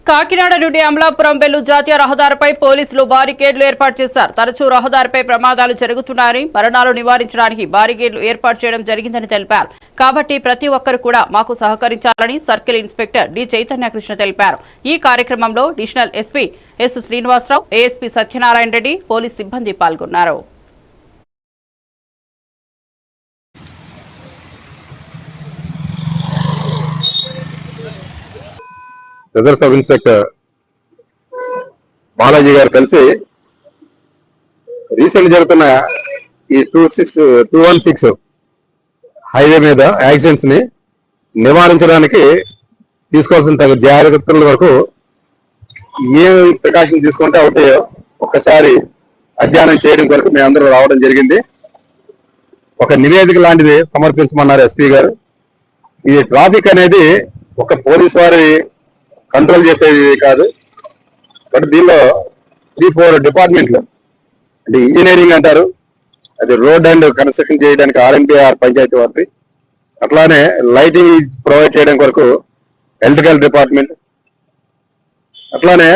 కాకినాడ నుండి అమలాపురం వెళ్ళు జాతీయ రహదారిపై పోలీసులు బారికేడ్లు ఏర్పాటు చేశారు. తరచూ రహదారిపై ప్రమాదాలు జరుగుతున్నాయని, మరణాలు నివారించడానికి బారికేడ్లు ఏర్పాటు చేయడం జరిగిందని తెలిపారు. కాబట్టి ప్రతి ఒక్కరు కూడా మాకు సహకరించాలని సర్కిల్ ఇన్స్పెక్టర్ డి చైతన్యకృష్ణ తెలిపారు. ఈ కార్యక్రమంలో divisional SP S Srinivasarao, ASP Satyanarayana Reddy, police సిబ్బంది పాల్గొన్నారు. రిజర్వ్ సబ్ ఇన్స్పెక్టర్ బాలాజీ గారు కలిసి రీసెంట్ జరుగుతున్న ఈ 216 హైవే మీద యాక్సిడెంట్స్ ని నివారించడానికి తీసుకోవాల్సిన తగ్గ జాగ్రత్తల వరకు ఏ ప్రికాషన్ తీసుకుంటే అవుతాయో ఒక్కసారి అధ్యయనం చేయడం కొరకు మేమందరూ రావడం జరిగింది. ఒక నివేదిక లాంటిది సమర్పించమన్నారు ఎస్పీ గారు. ఈ ట్రాఫిక్ అనేది ఒక పోలీస్ వారి కంట్రోల్ చేసేది కాదు, బట్ దీనిలో 3-4 డిపార్ట్మెంట్లు అంటే ఇంజనీరింగ్ అంటారు, అది రోడ్ అండ్ కన్స్ట్రక్షన్ చేయడానికి ఆర్ఎన్బిఆర్ పంచాయతీ వారి, అట్లానే లైటింగ్ ప్రొవైడ్ చేయడం కొరకు ఎలక్ట్రికల్ డిపార్ట్మెంట్, అట్లానే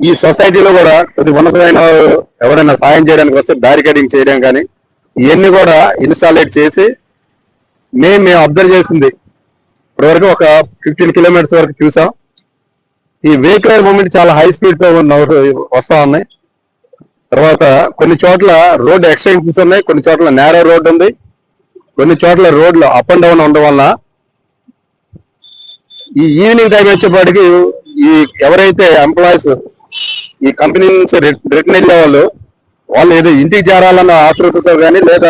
ఈ సొసైటీలో కూడా కొద్ది ఉన్నతమైన ఎవరైనా సాయం చేయడానికి వస్తే బ్యారికేడింగ్ చేయడం కానీ ఇవన్నీ కూడా ఇన్స్టాలేట్ చేసి మేము అబ్జర్వ్ చేసింది ఇప్పటివరకు ఒక 15 కిలోమీటర్స్ వరకు చూసాం. ఈ వెహికల్ మూవ్మెంట్ చాలా హై స్పీడ్ తో వస్తా ఉన్నాయి. తర్వాత కొన్ని చోట్ల రోడ్ ఎక్స్టెన్షన్స్ ఉన్నాయి, కొన్ని చోట్ల నేరో రోడ్ ఉంది, కొన్ని చోట్ల రోడ్లు అప్ అండ్ డౌన్ ఉండడం వల్ల ఈ ఈవినింగ్ టైం వచ్చేపాటికి ఈ ఎవరైతే ఎంప్లాయీస్ ఈ కంపెనీ నుంచి రిటర్న్ వెళ్ళే వాళ్ళు ఏదో ఇంటికి చేరాలన్న ఆతృతతో కానీ లేదా